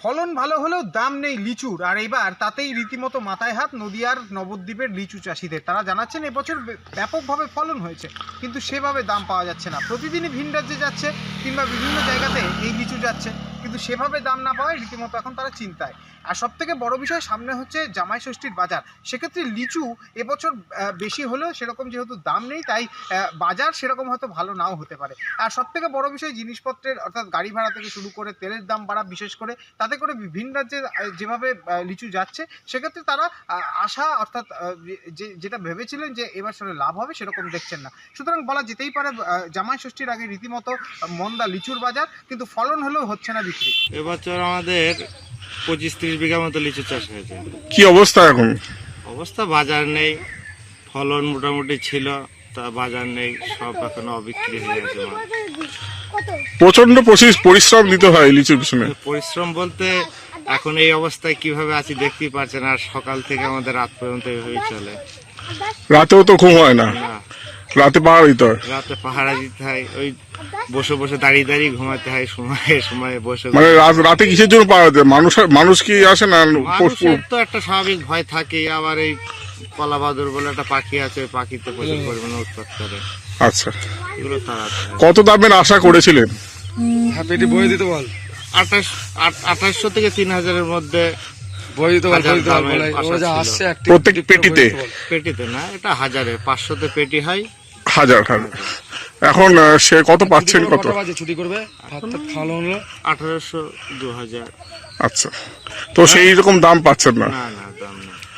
ফলন ভালো হলেও দাম নেই লিচুর, আর এবার তাতেই রীতিমতো মাথায় হাত নদিয়ার নবদ্বীপের লিচু চাষিদের। তারা জানাচ্ছেন এবছর ব্যাপকভাবে ফলন হয়েছে, কিন্তু সেভাবে দাম পাওয়া যাচ্ছে না। প্রতিদিনই ভিন রাজ্যে যাচ্ছে কিংবা বিভিন্ন জায়গাতে এই লিচু যাচ্ছে, কিন্তু সেভাবে দাম না পাওয়ায় রীতিমতো এখন তারা চিন্তায়। আর সব থেকে বড় বিষয় সামনে হচ্ছে জামাই ষষ্ঠীর বাজার। সেক্ষেত্রে লিচু এবছর বেশি হলেও সেরকম যেহেতু দাম নেই, তাই বাজার সেরকম হয়তো ভালো নাও হতে পারে। আর সব থেকে বড় বিষয় জিনিসপত্রের অর্থাৎ গাড়ি ভাড়া থেকে শুরু করে তেলের দাম বাড়া, বিশেষ করে তাতে করে বিভিন্ন রাজ্যে যেভাবে লিচু যাচ্ছে, সেক্ষেত্রে তারা আশা অর্থাৎ যেটা ভেবেছিলেন যে এবছরে লাভ হবে সেরকম দেখছেন না। সুতরাং বলা যেতেই পারে জামাই ষষ্ঠীর আগে রীতিমতো মন্দা লিচুর বাজার, কিন্তু ফলন হলেও হচ্ছে না বিক্রি। এবছর আমাদের 25-30 বিঘা মতো লিচু চাষ হয়েছে। কি অবস্থা এখন? অবস্থা বাজার নেই, ফলন মোটামুটি ছিল, তা বাজার নেই, সব এখন অবিক্রি হয়ে গেছে। প্রচন্ড পরিশ্রম দিতে হয় লিচুর পিছনে। পরিশ্রম বলতে এখন এই অবস্থায় কিভাবে আছি দেখতেই পাচ্ছেন, আর সকাল থেকে আমাদের রাত পর্যন্ত এইভাবেই চলে। রাতেও তো ঘুম হয় না, না, রাতে পাহাড় দিতে হয়। রাতে পাহারা দিতে হয়, ওই বসে বসে দাঁড়িয়ে দাঁড়িয়ে ঘুমাতে হয়, সময়ে সময়ে বসে। মানে রাতে কিসের জন্য পাহাড় দিতে হয়? মানুষ কি আসে না? মানুষের তো একটা স্বাভাবিক ভয় থাকে। আবার এই কলা বাদুর বলে একটা পাখি আছে, ওই পাখিতে প্রচুর পরিমাণে উৎপাত করে। আচ্ছা, এগুলো তারা কত দামের আশা করেছিলেন? 2800 থেকে 3000-এর মধ্যে প্রত্যেক পেটিতে? পেটিতে না, এটা হাজারে, 500-তে পেটি হয়। হাজার। এখন সে কত পাচ্ছেন? কত? 1800, 2000। আচ্ছা, তো সেই রকম দাম পাচ্ছেন না? না, দাম নেই।